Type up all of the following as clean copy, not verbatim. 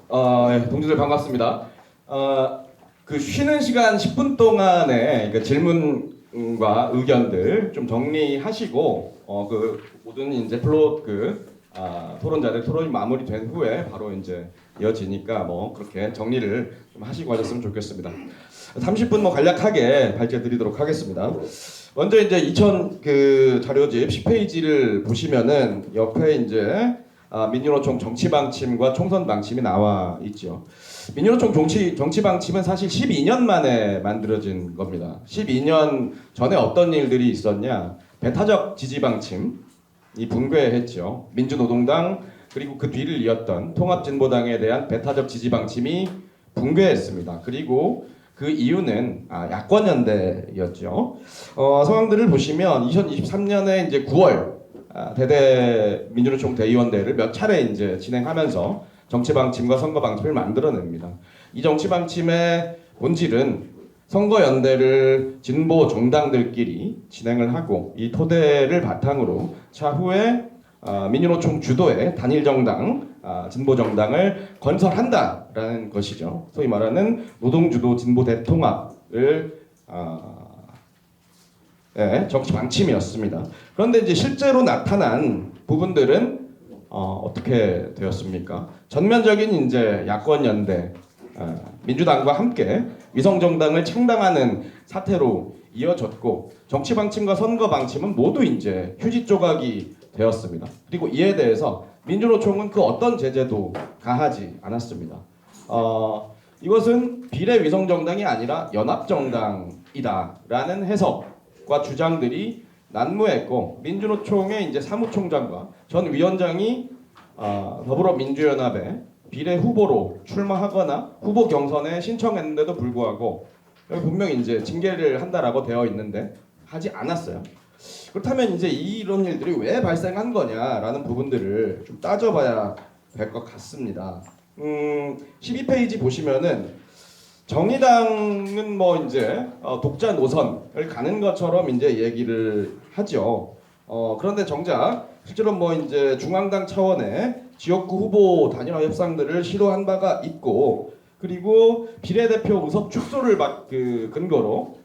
예, 동지들 반갑습니다. 그 쉬는 시간 10분 동안에 그 질문과 의견들 좀 정리하시고 그 모든 이제 토론자들 토론이 마무리된 후에 바로 이제 이어지니까 뭐 그렇게 정리를 좀 하시고 하셨으면 좋겠습니다. 30분 뭐 간략하게 발제드리도록 하겠습니다. 먼저 이제 2000 그 자료집 10페이지를 보시면은 옆에 이제 민주노총 정치 방침과 총선 방침이 나와 있죠. 민주노총 정치 방침은 사실 12년 만에 만들어진 겁니다. 12년 전에 어떤 일들이 있었냐? 배타적 지지 방침이 붕괴했죠. 민주노동당 그리고 그 뒤를 이었던 통합진보당에 대한 배타적 지지 방침이 붕괴했습니다. 그리고 그 이유는 야권연대였죠. 상황들을 보시면 2023년에 이제 9월 대대 민주노총 대의원대를 몇 차례 이제 진행하면서 정치 방침과 선거 방침을 만들어냅니다. 이 정치 방침의 본질은 선거 연대를 진보 정당들끼리 진행을 하고 이 토대를 바탕으로 차후에 민주노총 주도의 단일 정당, 진보 정당을 건설한다라는 것이죠. 소위 말하는 노동주도 진보 대통합을 정치 방침이었습니다. 그런데 이제 실제로 나타난 부분들은 어떻게 되었습니까? 전면적인 이제 야권 연대, 민주당과 함께 위성 정당을 창당하는 사태로 이어졌고 정치 방침과 선거 방침은 모두 이제 휴지 조각이 되었습니다. 그리고 이에 대해서 민주노총은 그 어떤 제재도 가하지 않았습니다. 이것은 비례 위성 정당이 아니라 연합 정당이다라는 해석과 주장들이 난무했고 민주노총의 이제 사무총장과 전 위원장이 더불어민주연합의 비례 후보로 출마하거나 후보 경선에 신청했는데도 불구하고 여기 분명히 이제 징계를 한다라고 되어 있는데 하지 않았어요. 그렇다면 이제 이런 일들이 왜 발생한 거냐라는 부분들을 좀 따져봐야 될 것 같습니다. 12페이지 보시면은 정의당은 뭐 이제 독자 노선을 가는 것처럼 이제 얘기를 하죠. 그런데 정작 실제로 뭐 이제 중앙당 차원의 지역구 후보 단일화 협상들을 시도한 바가 있고 그리고 비례대표 의석 축소를 근거로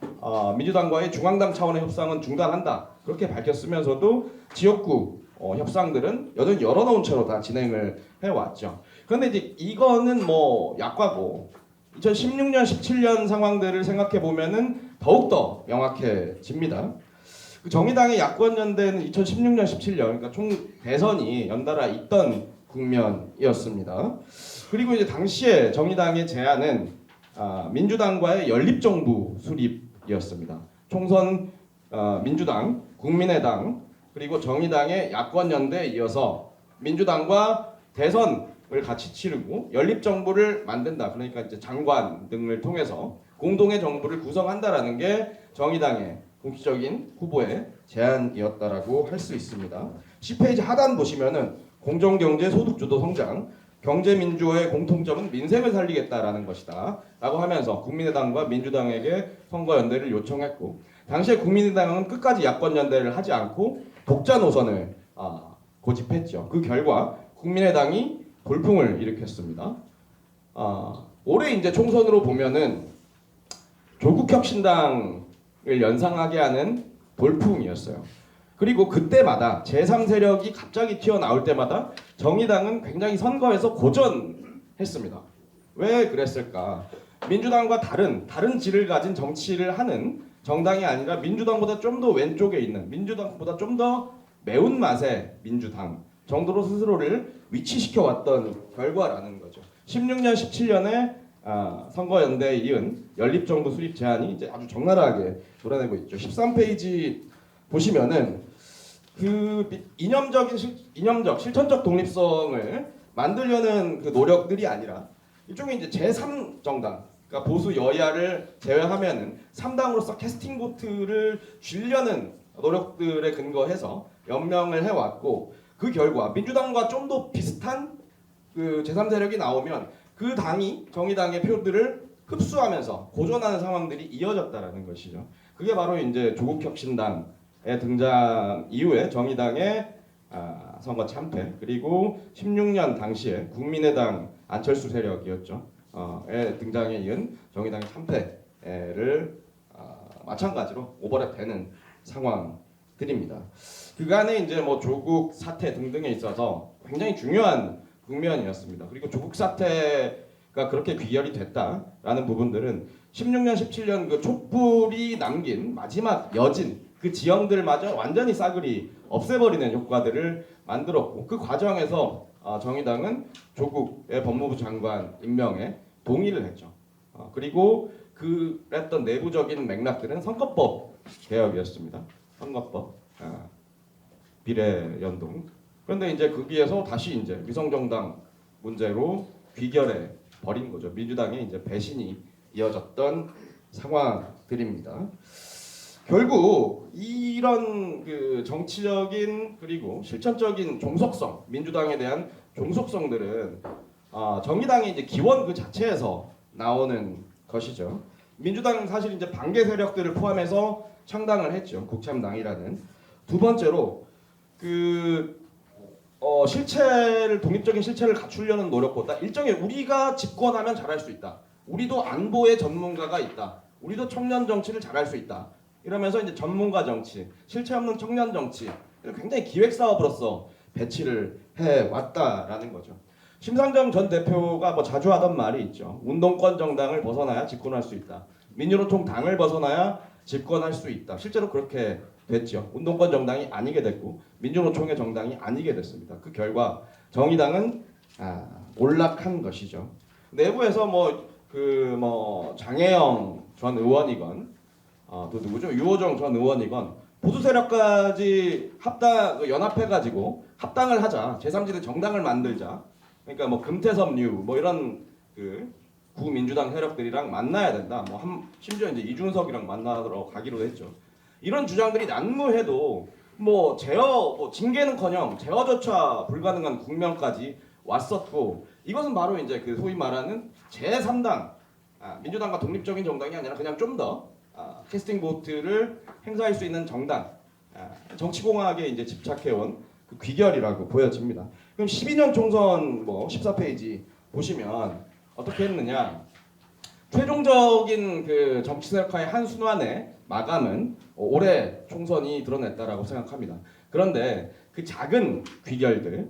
민주당과의 중앙당 차원의 협상은 중단한다 그렇게 밝혔으면서도 지역구 협상들은 여전히 열어놓은 채로 다 진행을 해왔죠. 그런데 이제 이거는 뭐 약과고 2016년, 17년 상황들을 생각해 보면은 더욱더 명확해집니다. 그 정의당의 야권 연대는 2016년, 17년 그러니까 총 대선이 연달아 있던 국면이었습니다. 그리고 이제 당시에 정의당의 제안은 민주당과의 연립정부 수립이었습니다. 총선 민주당, 국민의당 그리고 정의당의 야권 연대에 이어서 민주당과 대선을 같이 치르고 연립정부를 만든다. 그러니까 이제 장관 등을 통해서 공동의 정부를 구성한다라는 게 정의당의 공식적인 후보의 제안이었다라고 할 수 있습니다. 10페이지 하단 보시면은 공정경제 소득주도 성장, 경제민주화의 공통점은 민생을 살리겠다라는 것이다 라고 하면서 국민의당과 민주당에게 선거연대를 요청했고 당시에 국민의당은 끝까지 야권연대를 하지 않고 독자 노선을 고집했죠. 그 결과 국민의당이 돌풍을 일으켰습니다. 올해 이제 총선으로 보면은 조국혁신당을 연상하게 하는 돌풍이었어요. 그리고 그때마다 제3세력이 갑자기 튀어나올 때마다 정의당은 굉장히 선거에서 고전했습니다. 왜 그랬을까? 민주당과 다른 질을 가진 정치를 하는 정당이 아니라 민주당보다 좀 더 왼쪽에 있는 민주당보다 좀 더 매운맛의 민주당 정도로 스스로를 위치시켜 왔던 결과라는 거죠. 16년, 17년에 선거연대에 이은 연립정부 수립 제안이 이제 아주 적나라하게 드러내고 있죠. 13페이지 보시면은 그 이념적 실천적 독립성을 만들려는 그 노력들이 아니라 일종의 이제 제3 정당, 그러니까 보수 여야를 제외하면은 3당으로서 캐스팅 보트를 쥐려는 노력들에 근거해서 연명을 해왔고 그 결과 민주당과 좀 더 비슷한 그 제3세력이 나오면 그 당이 정의당의 표들을 흡수하면서 고전하는 상황들이 이어졌다라는 것이죠. 그게 바로 이제 조국혁신당의 등장 이후에 정의당의 선거 참패 그리고 16년 당시에 안철수 세력이었죠. 의 등장에 이은 정의당의 참패를 마찬가지로 오버랩되는 상황들입니다. 그간에 이제 뭐 조국 사태 등등에 있어서 굉장히 중요한 국면이었습니다. 그리고 조국 사태가 그렇게 귀결이 됐다라는 부분들은 16년, 17년 그 촛불이 남긴 마지막 여진 그 지형들마저 완전히 싸그리 없애버리는 효과들을 만들었고 그 과정에서 정의당은 조국의 법무부 장관 임명에 동의를 했죠. 그리고 그랬던 내부적인 맥락들은 선거법 개혁이었습니다. 선거법 비례연동. 그런데 이제 거기에서 다시 이제 위성정당 문제로 귀결해 버린 거죠. 민주당의 이제 배신이 이어졌던 상황들입니다. 결국 이런 그 정치적인 그리고 실천적인 종속성, 민주당에 대한 종속성들은 정의당의 이제 기원 그 자체에서 나오는 것이죠. 민주당은 사실 이제 반개 세력들을 포함해서 창당을 했죠. 국참당이라는. 두 번째로 실체를 독립적인 실체를 갖추려는 노력보다 일종의 우리가 집권하면 잘할 수 있다. 우리도 안보의 전문가가 있다. 우리도 청년 정치를 잘할 수 있다. 이러면서 이제 전문가 정치, 실체 없는 청년 정치, 굉장히 기획 사업으로서 배치를 해 왔다라는 거죠. 심상정 전 대표가 뭐 자주 하던 말이 있죠. 운동권 정당을 벗어나야 집권할 수 있다. 민주노총 당을 벗어나야 집권할 수 있다. 실제로 그렇게 됐죠. 운동권 정당이 아니게 됐고 민주노총의 정당이 아니게 됐습니다. 그 결과 정의당은 몰락한 것이죠. 내부에서 장혜영 전 의원이건 또 누구죠? 유호정 전 의원이건 보수 세력까지 연합해가지고 합당을 하자. 제3지대 정당을 만들자. 그러니까 뭐 금태섭류 뭐 이런 그 구민주당 세력들이랑 만나야 된다. 심지어 이제 이준석이랑 만나러 가기로 했죠. 이런 주장들이 난무해도 징계는커녕 제어조차 불가능한 국면까지 왔었고 이것은 바로 이제 그 소위 말하는 제3당 민주당과 독립적인 정당이 아니라 그냥 좀 더 캐스팅 보트를 행사할 수 있는 정당 정치공학에 이제 집착해온 그 귀결이라고 보여집니다. 그럼 12년 총선 14페이지 보시면 어떻게 했느냐? 최종적인 그 정치 세력화의 한 순환의 마감은 올해 총선이 드러냈다라고 생각합니다. 그런데 그 작은 귀결들을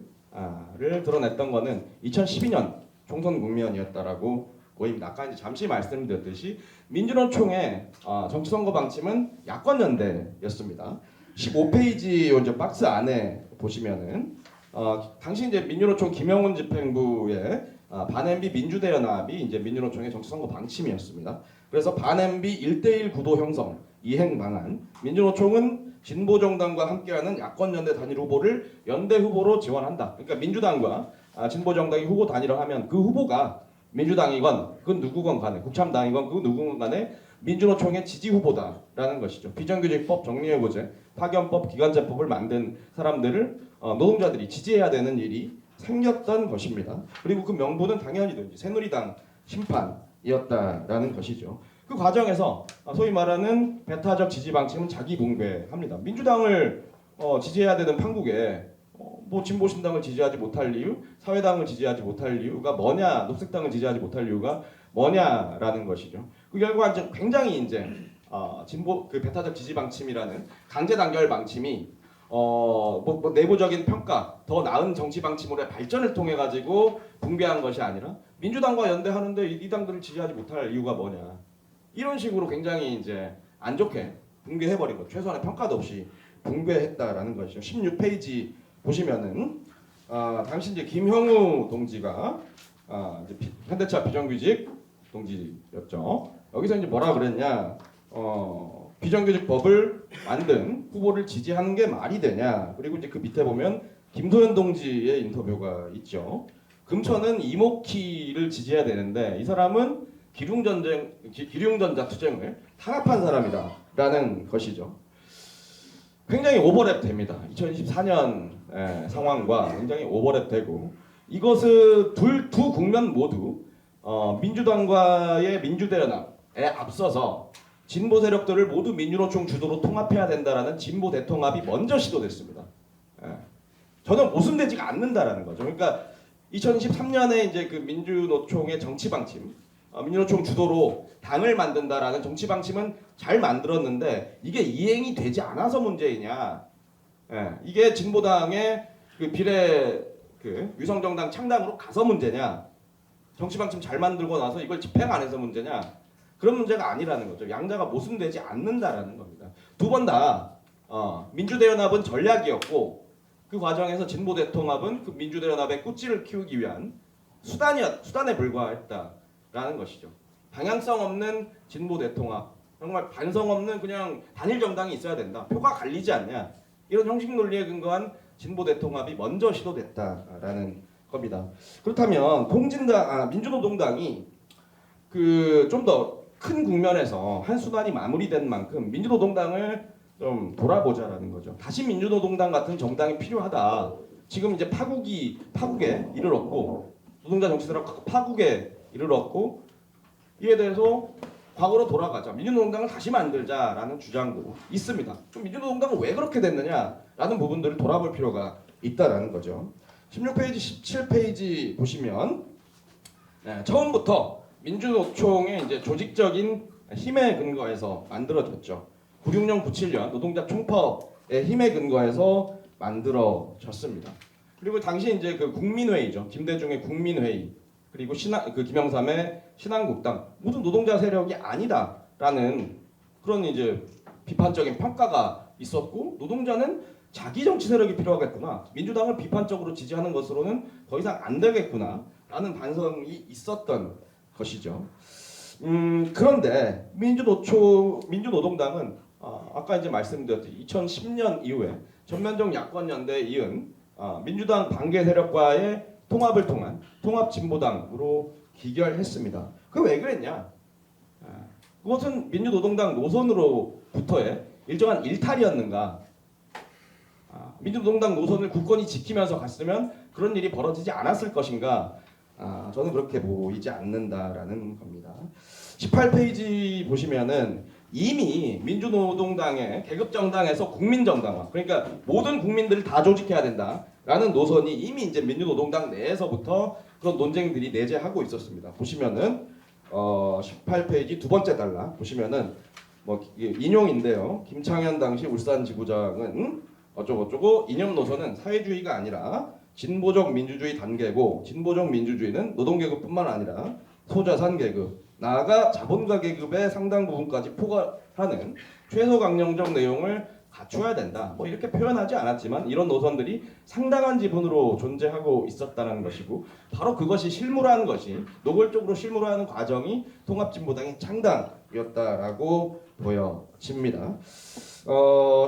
드러냈던 거는 2012년 총선 국면이었다라고 보입니다. 아까 이제 잠시 말씀드렸듯이 민주노총의 정치선거 방침은 야권연대였습니다. 15페이지 이제 박스 안에 보시면은 당시 이제 민주노총 김영훈 집행부의 반MB 민주대연합이 이제 민주노총의 정치선거 방침이었습니다. 그래서 반MB 1대1 구도 형성 이행 방안, 민주노총은 진보정당과 함께하는 야권연대 단일 후보를 연대 후보로 지원한다. 그러니까 민주당과 진보정당이 후보 단일화하면 그 후보가 민주당이건 그 누구건 간에 국참당이건 그 누구건 간에 민주노총의 지지 후보다라는 것이죠. 비정규직법, 정리해고제, 파견법, 기간제법을 만든 사람들을 노동자들이 지지해야 되는 일이 생겼던 것입니다. 그리고 그 명분은 당연히 새누리당 심판이었다라는 것이죠. 그 과정에서 소위 말하는 배타적 지지 방침은 자기 붕괴합니다. 민주당을 지지해야 되는 판국에 진보신당을 지지하지 못할 이유, 사회당을 지지하지 못할 이유가 뭐냐, 녹색당을 지지하지 못할 이유가 뭐냐라는 것이죠. 그 결과 이제 굉장히 이제 진보 그 배타적 지지 방침이라는 강제 단결 방침이 내부적인 평가, 더 나은 정치 방침으로의 발전을 통해 가지고 붕괴한 것이 아니라 민주당과 연대하는데 이 당들을 지지하지 못할 이유가 뭐냐, 이런 식으로 굉장히 이제 안 좋게 붕괴해버린 것, 최소한의 평가도 없이 붕괴했다라는 것이죠. 16페이지 보시면은 당시 이제 김형우 동지가 이제 현대차 비정규직 동지였죠. 여기서 이제 뭐라 그랬냐? 비정규직법을 만든 후보를 지지하는 게 말이 되냐? 그리고 이제 그 밑에 보면 김도현 동지의 인터뷰가 있죠. 금천은 이모키를 지지해야 되는데 이 사람은 기륭전자 투쟁을 탄압한 사람이다라는 것이죠. 굉장히 오버랩 됩니다. 2024년 상황과 굉장히 오버랩 되고 이것은 두 국면 모두 민주당과의 민주대연합에 앞서서 진보 세력들을 모두 민주노총 주도로 통합해야 된다라는 진보 대통합이 먼저 시도됐습니다. 전혀 모순되지가 않는다라는 거죠. 그러니까 2023년에 이제 그 민주노총의 정치 방침, 민주노총 주도로 당을 만든다라는 정치 방침은 잘 만들었는데 이게 이행이 되지 않아서 문제이냐? 예, 이게 진보당의 그 비례 그 위성정당 창당으로 가서 문제냐? 정치 방침 잘 만들고 나서 이걸 집행 안 해서 문제냐? 그런 문제가 아니라는 거죠. 양자가 모순되지 않는다라는 겁니다. 두 번 다 민주대연합은 전략이었고 그 과정에서 진보대통합은 그 민주대연합의 꾸찌를 키우기 위한 수단에 불과했다라는 것이죠. 방향성 없는 진보대통합, 정말 반성 없는 그냥 단일 정당이 있어야 된다. 표가 갈리지 않냐. 이런 형식 논리에 근거한 진보대통합이 먼저 시도됐다라는 겁니다. 그렇다면 민주노동당이 그 좀 더 큰 국면에서 한 수단이 마무리된 만큼 민주노동당을 좀 돌아보자라는 거죠. 다시 민주노동당 같은 정당이 필요하다. 지금 이제 파국에 이르렀고 노동자 정치들은 파국에 이르렀고 이에 대해서 과거로 돌아가자. 민주노동당을 다시 만들자라는 주장도 있습니다. 그럼 민주노동당은 왜 그렇게 됐느냐라는 부분들을 돌아볼 필요가 있다라는 거죠. 16페이지, 17페이지 보시면 처음부터 민주노총의 이제 조직적인 힘에 근거해서 만들어졌죠. 96년, 97년 노동자 총파업의 힘에 근거해서 만들어졌습니다. 그리고 당시 이제 그 국민회의죠. 김대중의 국민회의 그리고 김영삼의 신한국당 모두 노동자 세력이 아니다라는 그런 이제 비판적인 평가가 있었고 노동자는 자기 정치 세력이 필요하겠구나. 민주당을 비판적으로 지지하는 것으로는 더 이상 안 되겠구나라는 반성이 있었던 것이죠. 그런데 민주노동당은 아까 이제 말씀드렸듯이 2010년 이후에 전면적 야권 연대에 이은 민주당 반개 세력과의 통합을 통한 통합진보당으로 기결했습니다. 그게 왜 그랬냐? 그것은 민주노동당 노선으로부터의 일정한 일탈이었는가? 민주노동당 노선을 굳건히 지키면서 갔으면 그런 일이 벌어지지 않았을 것인가? 저는 그렇게 보이지 않는다라는 겁니다. 18페이지 보시면은 이미 민주노동당의 계급정당에서 국민정당화, 그러니까 모든 국민들을 다 조직해야 된다라는 노선이 이미 이제 민주노동당 내에서부터 그런 논쟁들이 내재하고 있었습니다. 보시면은 18페이지 두 번째 달라 보시면은 뭐 인용인데요. 김창현 당시 울산지구장은 어쩌고저쩌고 이념 노선은 사회주의가 아니라 진보적 민주주의 단계고 진보적 민주주의는 노동계급뿐만 아니라 소자산 계급 나아가 자본가 계급의 상당 부분까지 포괄하는 최소 강령적 내용을 갖춰야 된다. 뭐 이렇게 표현하지 않았지만 이런 노선들이 상당한 지분으로 존재하고 있었다는 것이고 바로 그것이 실무라는 것이 노골적으로 실무라는 과정이 통합진보당의 창당이었다라고 보여집니다.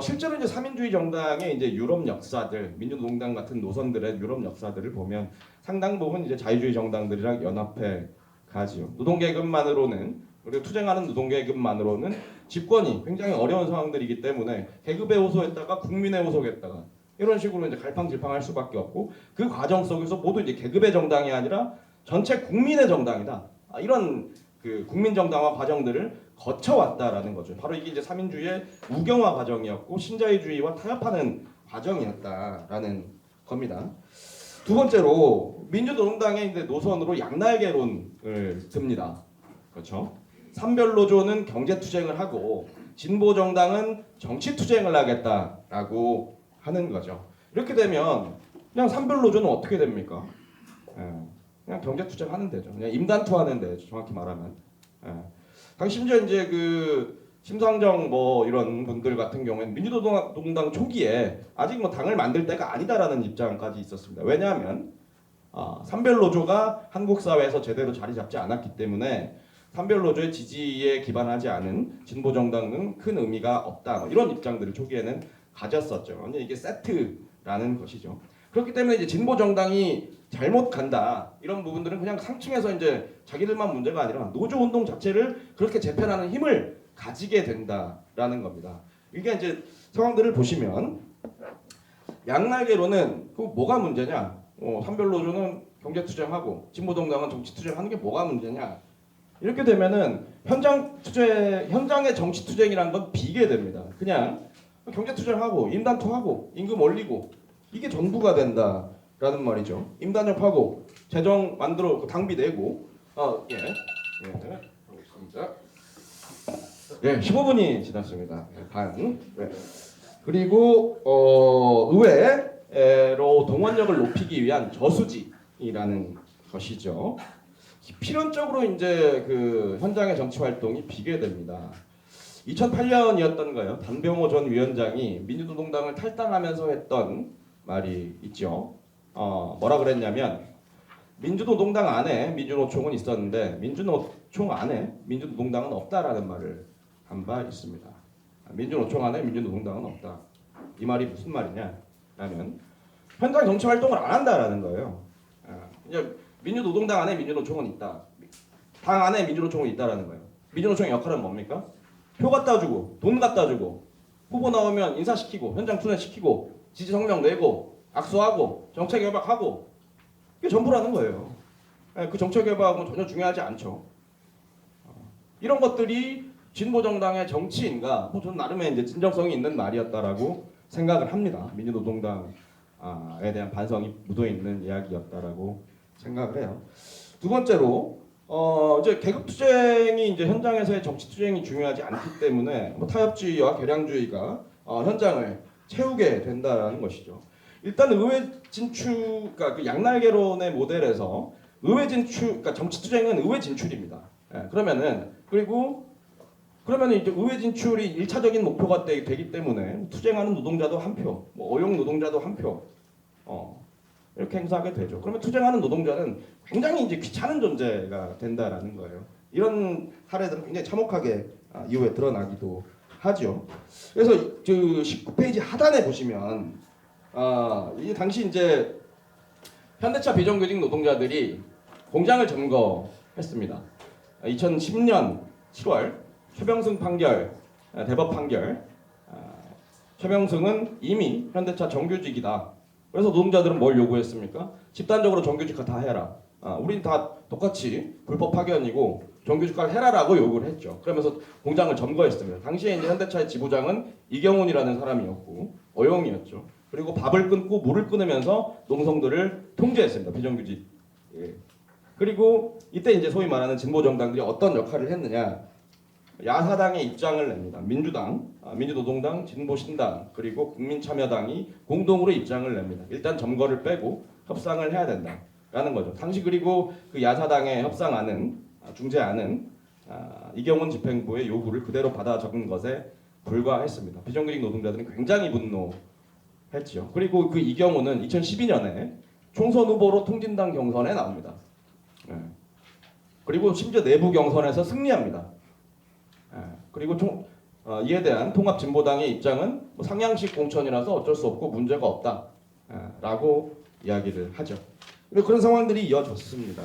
실제로 이제 삼인주의 정당의 이제 유럽 역사들, 민주노동당 같은 노선들의 유럽 역사들을 보면 상당 부분 이제 자유주의 정당들이랑 연합해 가지요. 노동계급만으로는 그리고 투쟁하는 노동계급만으로는 집권이 굉장히 어려운 상황들이기 때문에 계급에 호소했다가 국민에 호소했다가 이런 식으로 이제 갈팡질팡할 수밖에 없고 그 과정 속에서 모두 이제 계급의 정당이 아니라 전체 국민의 정당이다. 이런 그 국민정당화 과정들을 거쳐왔다라는 거죠. 바로 이게 이제 삼인주의의 우경화 과정이었고 신자유주의와 타협하는 과정이었다라는 겁니다. 두 번째로 민주노동당의 이제 노선으로 양날개론을 듭니다. 그렇죠? 산별노조는 경제투쟁을 하고 진보정당은 정치투쟁을 하겠다라고 하는 거죠. 이렇게 되면 그냥 산별노조는 어떻게 됩니까? 그냥 경제투쟁 하는 데죠. 그냥 임단투 하는 데죠. 정확히 말하면. 심지어 이제 그 심상정 뭐 이런 분들 같은 경우에는 민주노동당 초기에 아직 뭐 당을 만들 때가 아니다라는 입장까지 있었습니다. 왜냐하면 산별노조가 한국 사회에서 제대로 자리 잡지 않았기 때문에 산별노조의 지지에 기반하지 않은 진보정당은 큰 의미가 없다. 뭐 이런 입장들을 초기에는 가졌었죠. 근데 이게 세트라는 것이죠. 그렇기 때문에 이제 진보정당이 잘못 간다 이런 부분들은 그냥 상층에서 이제 자기들만 문제가 아니라 노조 운동 자체를 그렇게 재편하는 힘을 가지게 된다라는 겁니다. 이게 이제 상황들을 보시면 양날개로는 그 뭐가 문제냐? 산별노조는 경제투쟁하고 진보정당은 정치투쟁하는 게 뭐가 문제냐? 이렇게 되면은 현장의 정치투쟁이라는 건 비계됩니다. 그냥 경제투쟁하고 임단투하고 임금 올리고 이게 전부가 된다라는 라는 말이죠. 임단협하고 재정 만들어 당비 내고 하고 있습니다. 15분이 지났습니다. 반. 그리고 의회로 동원력을 높이기 위한 저수지라는 것이죠. 필연적으로 이제 그 현장의 정치 활동이 비계됩니다. 2008년이었던 거예요. 단병호 전 위원장이 민주노동당을 탈당하면서 했던 말이 있죠. 뭐라 그랬냐면 민주노동당 안에 민주노총은 있었는데 민주노총 안에 민주노동당은 없다라는 말을 한 바 있습니다. 민주노총 안에 민주노동당은 없다. 이 말이 무슨 말이냐? 라면 현장 정치 활동을 안 한다라는 거예요. 이제 민주노동당 안에 민주노총은 있다. 당 안에 민주노총은 있다라는 거예요. 민주노총의 역할은 뭡니까? 표 갖다 주고 돈 갖다 주고 후보 나오면 인사시키고 현장 출연시키고 지지 성명 내고 악수하고 정책 협약하고 이게 전부라는 거예요. 그 정책 협약은 전혀 중요하지 않죠. 이런 것들이 진보 정당의 정치인가? 저는 나름의 이제 진정성이 있는 말이었다라고 생각을 합니다. 민주노동당에 대한 반성이 묻어 있는 이야기였다라고 생각을 해요. 두 번째로 이제 계급 투쟁이 이제 현장에서의 정치 투쟁이 중요하지 않기 때문에 뭐 타협주의와 계량주의가 현장을 채우게 된다는 것이죠. 일단 의회 진출, 그러니까 그 양날개론의 모델에서 의회 진출, 그러니까 정치 투쟁은 의회 진출입니다. 그러면은 이제 의회 진출이 1차적인 목표가 되기 때문에 투쟁하는 노동자도 한 표, 뭐 어용 노동자도 한 표, 이렇게 행사하게 되죠. 그러면 투쟁하는 노동자는 굉장히 이제 귀찮은 존재가 된다라는 거예요. 이런 사례들은 굉장히 참혹하게 이후에 드러나기도 하죠. 그래서 그 19페이지 하단에 보시면 이 당시 이제 현대차 비정규직 노동자들이 공장을 점거했습니다. 2010년 7월 최병승 판결, 대법 판결. 최병승은 이미 현대차 정규직이다. 그래서 노동자들은 뭘 요구했습니까? 집단적으로 정규직화 다 해라. 우린 다 똑같이 불법 파견이고 정규직화를 해라라고 요구를 했죠. 그러면서 공장을 점거했습니다. 당시에 이제 현대차의 지부장은 이경훈이라는 사람이었고 어용이었죠. 그리고 밥을 끊고 물을 끊으면서 농성들을 통제했습니다. 비정규직. 그리고 이때 이제 소위 말하는 진보 정당들이 어떤 역할을 했느냐? 야사당의 입장을 냅니다. 민주당, 민주노동당, 진보신당 그리고 국민참여당이 공동으로 입장을 냅니다. 일단 점거를 빼고 협상을 해야 된다라는 거죠. 당시 그리고 그 야사당의 협상안은 중재안은 이경훈 집행부의 요구를 그대로 받아 적은 것에 불과했습니다. 비정규직 노동자들은 굉장히 분노했죠. 그리고 그 이경훈은 2012년에 총선 후보로 통진당 경선에 나옵니다. 그리고 심지어 내부 경선에서 승리합니다. 그리고 이에 대한 통합진보당의 입장은 뭐 상향식 공천이라서 어쩔 수 없고 문제가 없다라고 이야기를 하죠. 그런 상황들이 이어졌습니다.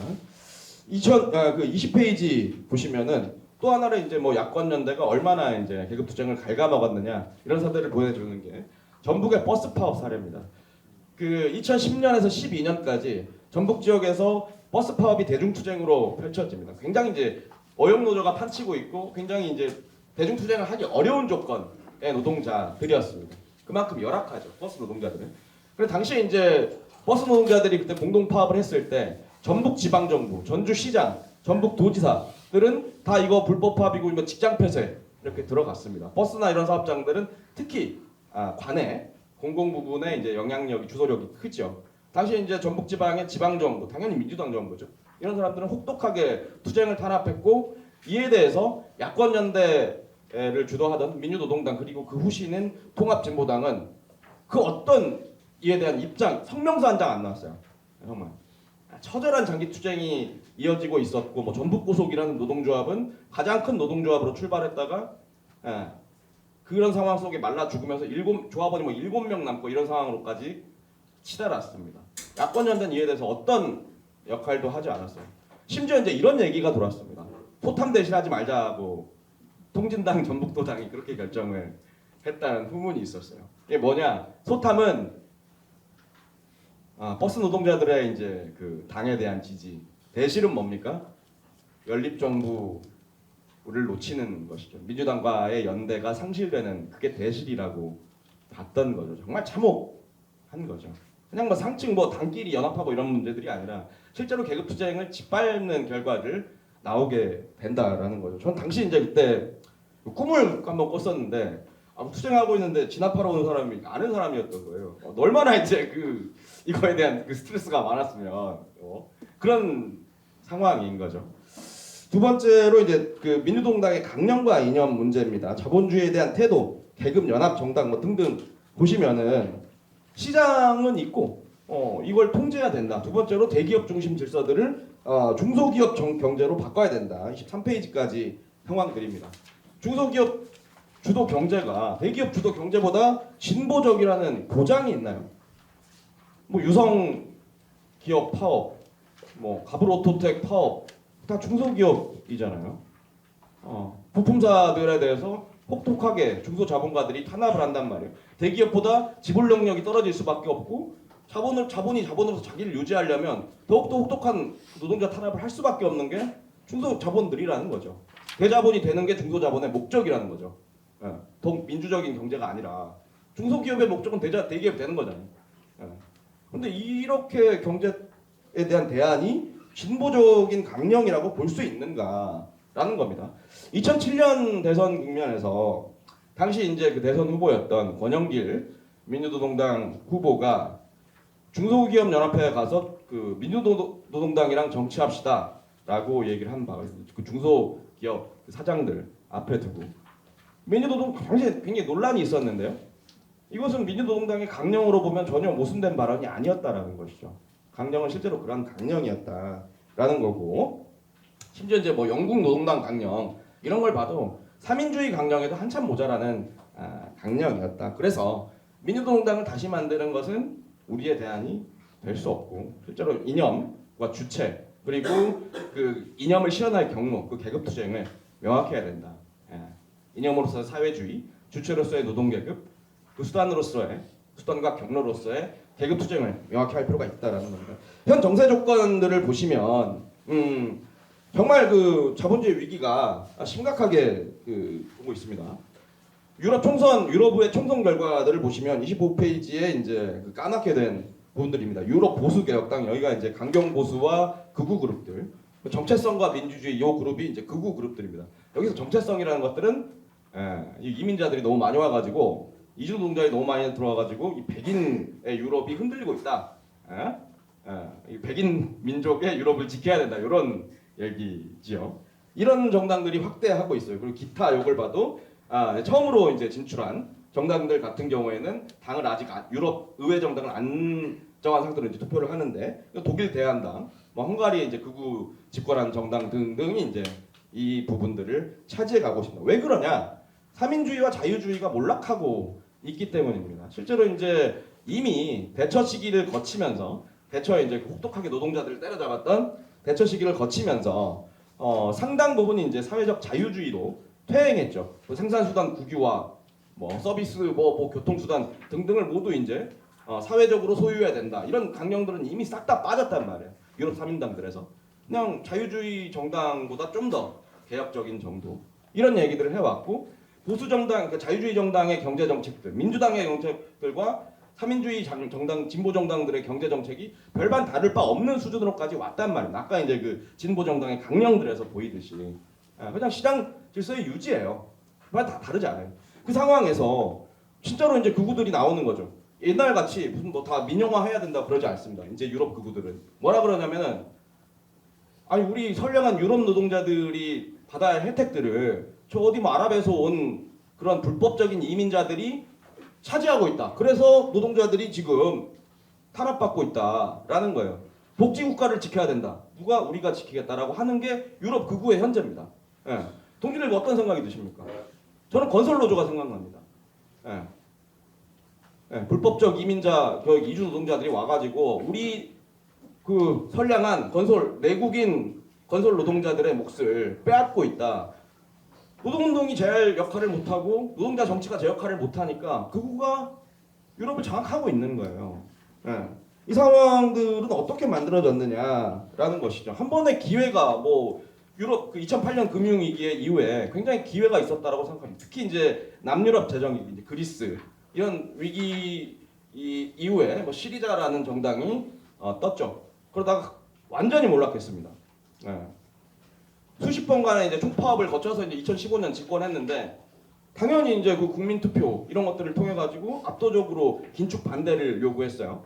20페이지 보시면은 또 하나를 이제 뭐 야권연대가 얼마나 이제 계급 투쟁을 갉아먹었느냐 이런 사례를 보여주는 게 전북의 버스 파업 사례입니다. 그 2010년에서 12년까지 전북 지역에서 버스 파업이 대중투쟁으로 펼쳐집니다. 굉장히 이제 어용노조가 판치고 있고 굉장히 이제 대중투쟁을 하기 어려운 조건의 노동자들이었습니다. 그만큼 열악하죠. 버스 노동자들은. 그래서 당시에 이제 버스 노동자들이 그때 공동 파업을 했을 때 전북 지방정부, 전주시장, 전북 도지사들은 다 이거 불법 파업이고 이거 직장 폐쇄 이렇게 들어갔습니다. 버스나 이런 사업장들은 특히 관내 공공 부분에 이제 영향력이 주도력이 크죠. 당시에 이제 전북 지방의 지방정부, 당연히 민주당 정부죠. 이런 사람들은 혹독하게 투쟁을 탄압했고 이에 대해서 야권연대를 주도하던 민주노동당 그리고 그 후신인 통합진보당은 그 어떤 이에 대한 입장, 성명서 한 장 안 나왔어요. 정말 처절한 장기 투쟁이 이어지고 있었고 뭐 전북고속이라는 노동조합은 가장 큰 노동조합으로 출발했다가 그런 상황 속에 말라 죽으면서 조합원이 뭐 7명 남고 이런 상황으로까지 치달았습니다. 야권연대는 이에 대해서 어떤 역할도 하지 않았어요. 심지어 이제 이런 얘기가 돌았습니다. 소탐 대신하지 말자고 통진당 전북도당이 그렇게 결정을 했다는 후문이 있었어요. 이게 뭐냐? 소탐은 버스 노동자들의 이제 그 당에 대한 지지. 대실은 뭡니까? 연립정부를 놓치는 것이죠. 민주당과의 연대가 상실되는 그게 대실이라고 봤던 거죠. 정말 참혹한 거죠. 그냥 뭐 상층 뭐 당끼리 연합하고 이런 문제들이 아니라 실제로 계급 투쟁을 짓밟는 결과를 나오게 된다라는 거죠. 전 당시 이제 그때 꿈을 한번 꿨었는데 투쟁하고 있는데 진압하러 오는 사람이 아는 사람이었던 거예요. 얼마나 이제 그 이거에 대한 그 스트레스가 많았으면 그런 상황인 거죠. 두 번째로 이제 그 민주동당의 강령과 이념 문제입니다. 자본주의에 대한 태도, 계급 연합 정당 뭐 등등 보시면은 시장은 있고 이걸 통제해야 된다. 두 번째로 대기업 중심 질서들을 중소기업 경제로 바꿔야 된다. 23페이지까지 상황들입니다. 중소기업 주도 경제가 대기업 주도 경제보다 진보적이라는 보장이 있나요? 뭐 유성 기업 파업, 뭐 가브로토텍 파업 다 중소기업이잖아요. 부품사들에 대해서 혹독하게 중소자본가들이 탄압을 한단 말이에요. 대기업보다 지불 능력이 떨어질 수밖에 없고 자본으로서 자기를 유지하려면 더욱더 혹독한 노동자 탄압을 할 수밖에 없는 게 중소자본들이라는 거죠. 대자본이 되는 게 중소자본의 목적이라는 거죠. 더 민주적인 경제가 아니라 중소기업의 목적은 대기업 되는 거잖아요. 그런데 이렇게 경제에 대한 대안이 진보적인 강령이라고 볼 수 있는가라는 겁니다. 2007년 대선 국면에서 당시 이제 그 대선 후보였던 권영길 민주노동당 후보가 중소기업 연합회에 가서 그 민주노동당이랑 정치합시다라고 얘기를 한 바가 있습니다. 그 중소기업 사장들 앞에 두고 민주노동 당시에 굉장히 논란이 있었는데요. 이것은 민주노동당의 강령으로 보면 전혀 모순된 발언이 아니었다라는 것이죠. 강령은 실제로 그런 강령이었다라는 거고, 심지어 이제 뭐 영국 노동당 강령 이런 걸 봐도 삼인주의 강령에도 한참 모자라는 강령이었다. 그래서 민주노동당을 다시 만드는 것은 우리의 대안이 될 수 없고, 실제로 이념과 주체 그리고 그 이념을 실현할 경로, 그 계급 투쟁을 명확히 해야 된다. 이념으로서의 사회주의, 주체로서의 노동계급, 그 수단과 경로로서의 계급 투쟁을 명확히 할 필요가 있다라는 겁니다. 현 정세 조건들을 보시면 정말 그 자본주의 위기가 심각하게 보고 있습니다. 유럽의 총선 결과들을 보시면 25페이지에 이제 그 까맣게 된 부분들입니다. 유럽 보수 개혁당 여기가 이제 강경 보수와 극우 그룹들, 정체성과 민주주의 이 그룹이 이제 극우 그룹들입니다. 여기서 정체성이라는 것들은 이민자들이 너무 많이 와가지고 이주 노동자들이 너무 많이 들어와가지고 이 백인의 유럽이 흔들리고 있다. 이 백인 민족의 유럽을 지켜야 된다. 이런 얘기지요. 이런 정당들이 확대하고 있어요. 그리고 기타 욕을 봐도 처음으로 이제 진출한 정당들 같은 경우에는 당을 아직 유럽 의회 정당을 안 정한 상태로 이제 투표를 하는데 독일 대한당, 뭐 헝가리의 이제 극우 집권한 정당 등등이 이제 이 부분들을 차지해 가고 있습니다. 왜 그러냐? 삼인주의와 자유주의가 몰락하고 있기 때문입니다. 실제로 이제 이미 대처 시기를 거치면서 대처에 이제 혹독하게 노동자들을 때려잡았던 대처 시기를 거치면서 상당 부분이 이제 사회적 자유주의로 퇴행했죠. 생산수단 국유화, 뭐 서비스, 뭐 교통수단 등등을 모두 이제 사회적으로 소유해야 된다. 이런 강령들은 이미 싹 다 빠졌단 말이에요. 유럽 3인당들에서 그냥 자유주의 정당보다 좀 더 개혁적인 정도 이런 얘기들을 해왔고, 보수 정당, 그러니까 자유주의 정당의 경제 정책들, 민주당의 정책들과 3인주의 정당, 진보 정당들의 경제 정책이 별반 다를 바 없는 수준으로까지 왔단 말입니다. 아까 이제 그 진보 정당의 강령들에서 보이듯이 그냥 시장 질서의 유지예요. 별반 다 다르지 않아요. 그 상황에서 진짜로 이제 극우들이 나오는 거죠. 옛날 같이 무슨 뭐 다 민영화해야 된다 그러지 않습니다. 이제 유럽 극우들은 뭐라 그러냐면은 아니 우리 선량한 유럽 노동자들이 받아야 할 혜택들을 저 어디 뭐 아랍에서 온 그런 불법적인 이민자들이 차지하고 있다. 그래서 노동자들이 지금 탄압받고 있다라는 거예요. 복지국가를 지켜야 된다. 누가 우리가 지키겠다라고 하는 게 유럽 극우의 현재입니다. 동지들 어떤 생각이 드십니까? 저는 건설노조가 생각납니다. 불법적 이민자 이주 노동자들이 와가지고 우리 그 선량한 내국인 건설 노동자들의 몫을 빼앗고 있다. 노동운동이 제 역할을 못하고 노동자 정치가 제 역할을 못하니까 극우가 유럽을 장악하고 있는 거예요. 이 상황들은 어떻게 만들어졌느냐라는 것이죠. 한 번의 기회가 뭐 유럽 그 2008년 금융위기 이후에 굉장히 기회가 있었다라고 생각합니다. 특히 이제 남유럽 재정위기, 이제 그리스 이런 위기 이 이후에 뭐 시리자라는 정당이 떴죠. 그러다가 완전히 몰락했습니다. 예. 수십 번간의 이제 총파업을 거쳐서 이제 2015년 집권했는데 당연히 이제 그 국민투표 이런 것들을 통해 가지고 압도적으로 긴축 반대를 요구했어요.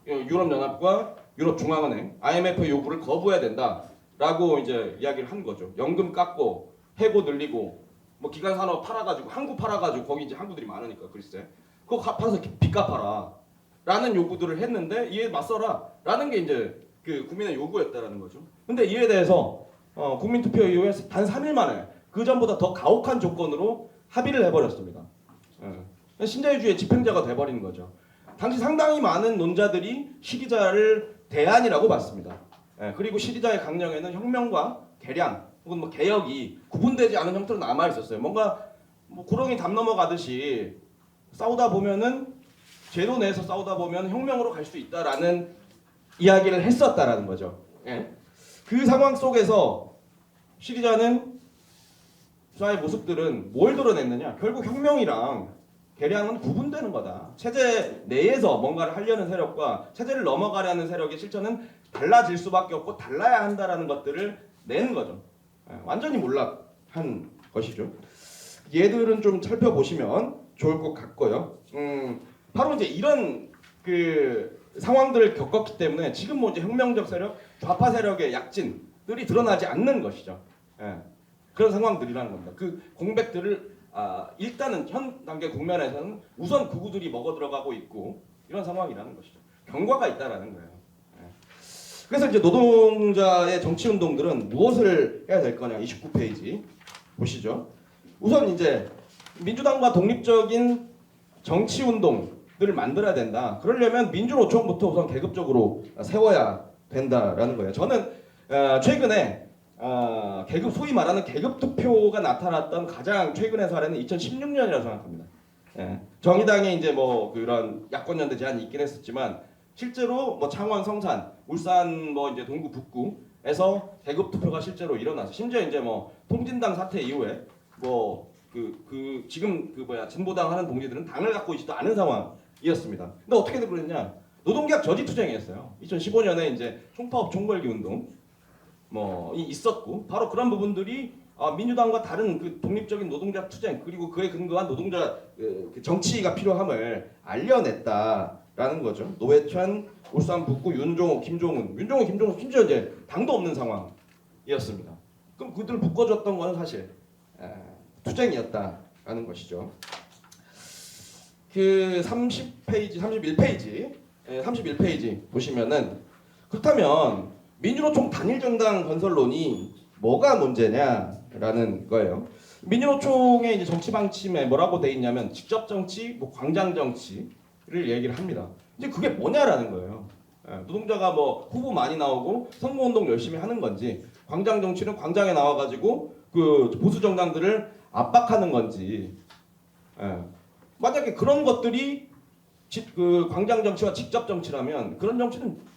유럽연합과 유럽중앙은행, IMF의 요구를 거부해야 된다라고 이제 이야기를 한 거죠. 연금 깎고 해고 늘리고 뭐 기간 산업 팔아가지고 항구 팔아가지고 거기 이제 항구들이 많으니까 글쎄 그거 갚아서 빚 갚아라라는 요구들을 했는데 이에 맞서라라는 게 이제 그 국민의 요구였다라는 거죠. 근데 이에 대해서 국민투표 이후에 단 3일 만에 그 전보다 더 가혹한 조건으로 합의를 해버렸습니다. 신자유주의 집행자가 돼버린 거죠. 당시 상당히 많은 논자들이 시리자를 대안이라고 봤습니다. 그리고 시리자의 강령에는 혁명과 개량 혹은 뭐 개혁이 구분되지 않은 형태로 남아 있었어요. 뭔가 뭐 구렁이 담 넘어가듯이 싸우다 보면은 제도 내에서 싸우다 보면 혁명으로 갈 수 있다라는 이야기를 했었다라는 거죠. 그 상황 속에서 시리자는 수사의 모습들은 뭘 드러냈느냐? 결국 혁명이랑 개량은 구분되는 거다. 체제 내에서 뭔가를 하려는 세력과 체제를 넘어가려는 세력의 실천은 달라질 수밖에 없고 달라야 한다라는 것들을 내는 거죠. 완전히 몰락한 것이죠. 얘들은 좀 살펴보시면 좋을 것 같고요. 바로 이제 이런 그 상황들을 겪었기 때문에 지금 뭐 이제 혁명적 세력, 좌파 세력의 약진들이 드러나지 않는 것이죠. 그런 상황들이라는 겁니다. 그 공백들을 일단은 현 단계 국면에서는 우선 극우들이 먹어 들어가고 있고 이런 상황이라는 것이죠. 경과가 있다라는 거예요. 그래서 이제 노동자의 정치 운동들은 무엇을 해야 될 거냐? 29페이지 보시죠. 우선 이제 민주당과 독립적인 정치 운동들을 만들어야 된다. 그러려면 민주노총부터 우선 계급적으로 세워야 된다라는 거예요. 저는 최근에 계급 소위 말하는 계급 투표가 나타났던 가장 최근의 사례는 2016년이라고 생각합니다. 정의당이 이제 뭐 그런 야권연대 제안이 있긴 했었지만 실제로 뭐 창원, 성산, 울산 뭐 이제 동구, 북구에서 계급 투표가 실제로 일어나서 심지어 이제 뭐 통진당 사태 이후에 뭐 지금 진보당 하는 동지들은 당을 갖고 있지도 않은 상황이었습니다. 근데 어떻게 그랬냐? 노동계약 저지 투쟁이었어요. 2015년에 이제 총파업 총궐기 운동 뭐 있었고 바로 그런 부분들이 민주당과 다른 그 독립적인 노동자 투쟁 그리고 그에 근거한 노동자 정치가 필요함을 알려냈다라는 거죠. 노회찬, 울산 북구, 윤종호, 김종훈, 심지어 이제 당도 없는 상황이었습니다. 그럼 그들을 묶어줬던 거는 사실 투쟁이었다라는 것이죠. 그 31페이지 보시면은 그렇다면 민주노총 단일정당 건설론이 뭐가 문제냐라는 거예요. 민주노총의 이제 정치 방침에 뭐라고 돼 있냐면 직접 정치, 뭐 광장 정치를 얘기를 합니다. 이제 그게 뭐냐라는 거예요. 노동자가 뭐 후보 많이 나오고 선거운동 열심히 하는 건지, 광장 정치는 광장에 나와가지고 그 보수 정당들을 압박하는 건지. 만약에 그런 것들이 그 광장 정치와 직접 정치라면 그런 정치는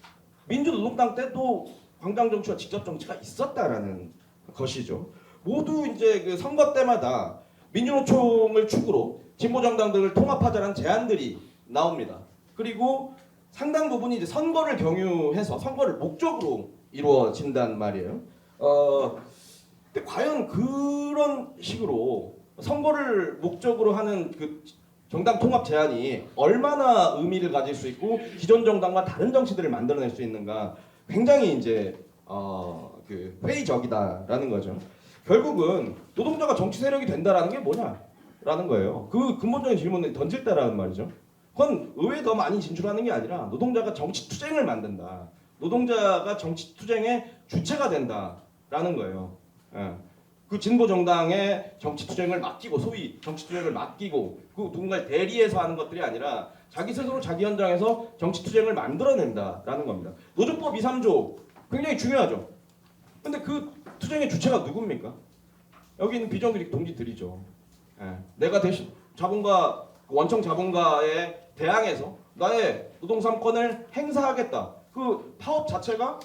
민주노동당 때도 광장 정치와 직접 정치가 있었다라는 것이죠. 모두 이제 그 선거 때마다 민주노총을 축으로 진보 정당들을 통합하자는 제안들이 나옵니다. 그리고 상당 부분이 이제 선거를 경유해서 선거를 목적으로 이루어진단 말이에요. 근데 과연 그런 식으로 선거를 목적으로 하는 그 정당 통합 제안이 얼마나 의미를 가질 수 있고 기존 정당과 다른 정치들을 만들어낼 수 있는가 굉장히 이제 그 회의적이다라는 거죠. 결국은 노동자가 정치 세력이 된다라는 게 뭐냐라는 거예요. 그 근본적인 질문을 던질 때라는 말이죠. 그건 의회에 더 많이 진출하는 게 아니라 노동자가 정치 투쟁을 만든다. 노동자가 정치 투쟁의 주체가 된다라는 거예요. 그 진보 정당의 정치 투쟁을 맡기고 소위 정치 투쟁을 맡기고 그 누군가를 대리해서 하는 것들이 아니라 자기 스스로 자기 현장에서 정치 투쟁을 만들어낸다라는 겁니다. 노조법 2, 3조 굉장히 중요하죠. 근데 그 투쟁의 주체가 누굽니까? 여기 있는 비정규직 동지들이죠. 내가 대신 자본가 원청 자본가에 대항해서 나의 노동 3권을 행사하겠다. 그 파업 자체가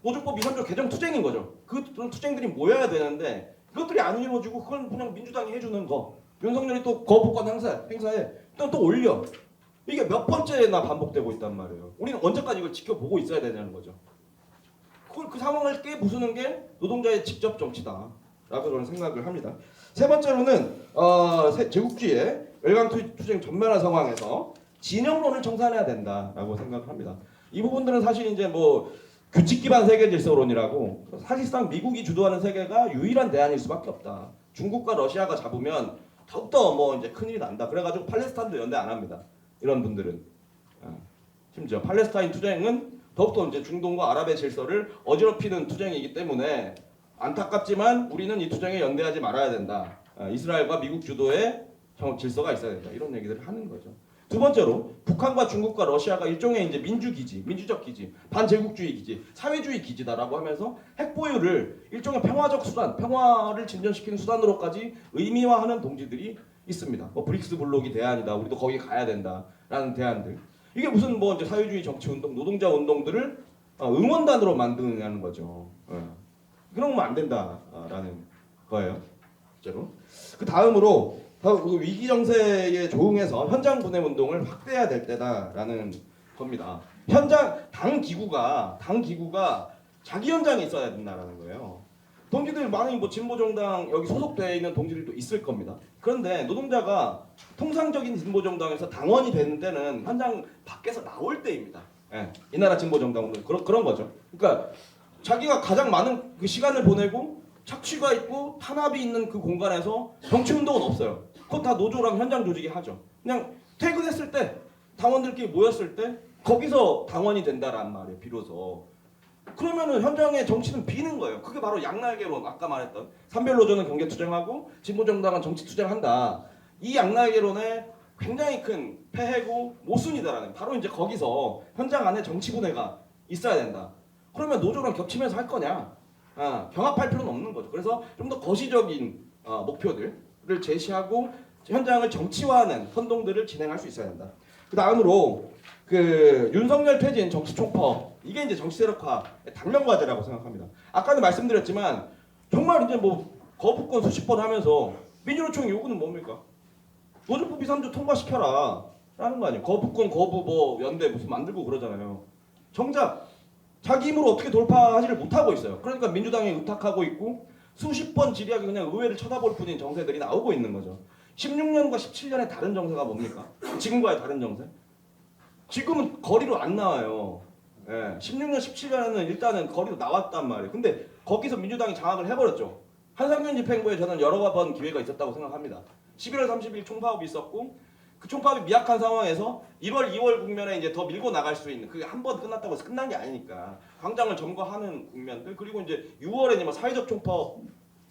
노조법 2, 3조 개정 투쟁인 거죠. 그런 투쟁들이 모여야 되는데 그것들이 안 이루어지고 그건 그냥 민주당이 해주는 거. 윤석열이 또 거부권 행사해. 또 올려. 이게 몇 번째나 반복되고 있단 말이에요. 우리는 언제까지 이걸 지켜보고 있어야 되냐는 거죠. 그 상황을 깨부수는 게 노동자의 직접 정치다라고 저는 생각을 합니다. 세 번째로는 제국주의의 열강 투쟁 전면화 상황에서 진영론을 청산해야 된다라고 생각을 합니다. 이 부분들은 사실 이제 뭐 규칙 기반 세계 질서론이라고 사실상 미국이 주도하는 세계가 유일한 대안일 수밖에 없다. 중국과 러시아가 잡으면 더욱더 뭐 이제 큰일이 난다. 그래가지고 팔레스타인도 연대 안 합니다. 이런 분들은 심지어 팔레스타인 투쟁은 더욱더 이제 중동과 아랍의 질서를 어지럽히는 투쟁이기 때문에 안타깝지만 우리는 이 투쟁에 연대하지 말아야 된다. 이스라엘과 미국 주도의 질서가 있어야 된다. 이런 얘기들을 하는 거죠. 두 번째로 북한과 중국과 러시아가 일종의 이제 민주기지, 민주적 기지, 반제국주의 기지, 사회주의 기지다라고 하면서 핵보유를 일종의 평화적 수단, 평화를 진전시키는 수단으로까지 의미화하는 동지들이 있습니다. 뭐 브릭스 블록이 대안이다, 우리도 거기 가야 된다라는 대안들. 이게 무슨 뭐 이제 사회주의 정치 운동, 노동자 운동들을 응원단으로 만드는 거죠. 그러면 안 된다라는 거예요, 실제로. 그 다음으로 위기 정세에 조응해서 현장 분해 운동을 확대해야 될 때다라는 겁니다. 당 기구가 자기 현장에 있어야 된다라는 거예요. 동지들 많이 뭐 진보 정당 여기 소속되어 있는 동지들도 있을 겁니다. 그런데 노동자가 통상적인 진보 정당에서 당원이 되는 때는 현장 밖에서 나올 때입니다. 이 나라 진보 정당은 그런 거죠. 그러니까 자기가 가장 많은 그 시간을 보내고 착취가 있고 탄압이 있는 그 공간에서 정치 운동은 없어요. 그건 다 노조랑 현장 조직이 하죠. 그냥 퇴근했을 때 당원들끼리 모였을 때 거기서 당원이 된다란 말이에요. 비로소. 그러면은 현장의 정치는 비는 거예요. 그게 바로 양날개론, 아까 말했던 산별노조는 경제투쟁하고 진보정당은 정치투쟁한다. 이 양날개론의 굉장히 큰 폐해고 모순이다라는, 바로 이제 거기서 현장 안에 정치 분해가 있어야 된다. 그러면 노조랑 겹치면서 할 거냐? 경합할 필요는 없는 거죠. 그래서 좀 더 거시적인 목표들을 제시하고 현장을 정치화하는 선동들을 진행할 수 있어야 된다. 그 다음으로 그 윤석열 퇴진 정치 총파업, 이게 이제 정치 세력화의 당면 과제라고 생각합니다. 아까도 말씀드렸지만 정말 이제 뭐 거부권 수십 번 하면서 민주노총 요구는 뭡니까? 노조법 2, 3조 통과시켜라 라는 거 아니에요. 거부권 거부 뭐 연대 무슨 만들고 그러잖아요. 정작 자기 힘으로 어떻게 돌파하지를 못하고 있어요. 그러니까 민주당이 의탁하고 있고 수십 번 지리하게 그냥 의회를 쳐다볼 뿐인 정세들이 나오고 있는 거죠. 16년과 17년의 다른 정세가 뭡니까? 지금과의 다른 정세? 지금은 거리로 안 나와요. 16년, 17년에는 일단은 거리로 나왔단 말이에요. 근데 거기서 민주당이 장악을 해버렸죠. 한상균 집행부에 저는 여러 번 기회가 있었다고 생각합니다. 11월 30일 총파업이 있었고 그 총파업이 미약한 상황에서 1월, 2월 국면에 이제 더 밀고 나갈 수 있는, 그게 한 번 끝났다고 해서 끝난 게 아니니까 광장을 점거하는 국면들, 그리고 이제 6월에 이제 뭐 사회적 총파업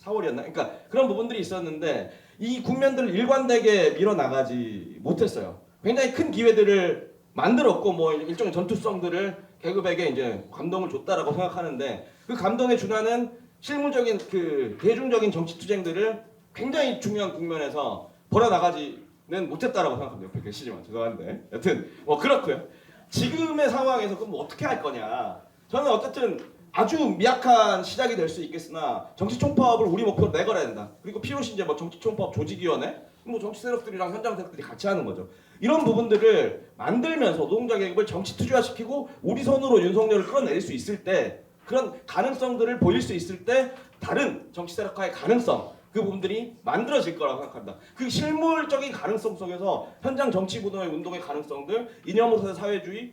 4월이었나? 그러니까 그런 부분들이 있었는데 이 국면들을 일관되게 밀어나가지 못했어요. 굉장히 큰 기회들을 만들었고 뭐 일종의 전투성들을 계급에게 이제 감동을 줬다라고 생각하는데 그 감동에 준하는 실무적인 그 대중적인 정치 투쟁들을 굉장히 중요한 국면에서 벌여나가지는 못했다라고 생각합니다. 옆에 계시지만 죄송한데 여튼 뭐 그렇고요. 지금의 상황에서 그럼 뭐 어떻게 할 거냐? 저는 어쨌든 아주 미약한 시작이 될 수 있겠으나 정치 총파업을 우리 목표로 내걸어야 된다. 그리고 필요시 이제 뭐 정치 총파업 조직위원회, 뭐 정치 세력들이랑 현장 세력들이 같이 하는 거죠. 이런 부분들을 만들면서 노동자 계급을 정치 투쟁화시키고 우리 손으로 윤석열을 끌어내릴 수 있을 때, 그런 가능성들을 보일 수 있을 때 다른 정치 세력화의 가능성, 그 부분들이 만들어질 거라고 생각합니다. 그 실물적인 가능성 속에서 현장 정치 분노의 운동의 가능성들, 이념으로서의 사회주의,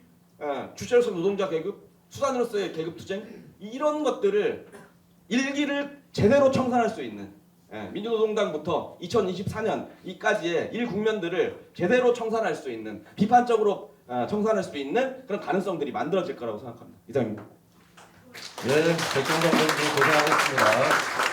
주체로서 노동자 계급, 수단으로서의 계급 투쟁, 이런 것들을 일기를 제대로 청산할 수 있는, 민주노동당부터 2024년 이까지의 일국면들을 제대로 청산할 수 있는, 비판적으로 청산할 수 있는 그런 가능성들이 만들어질 거라고 생각합니다. 이상입니다. 네, 백종원 선생님 고생하셨습니다.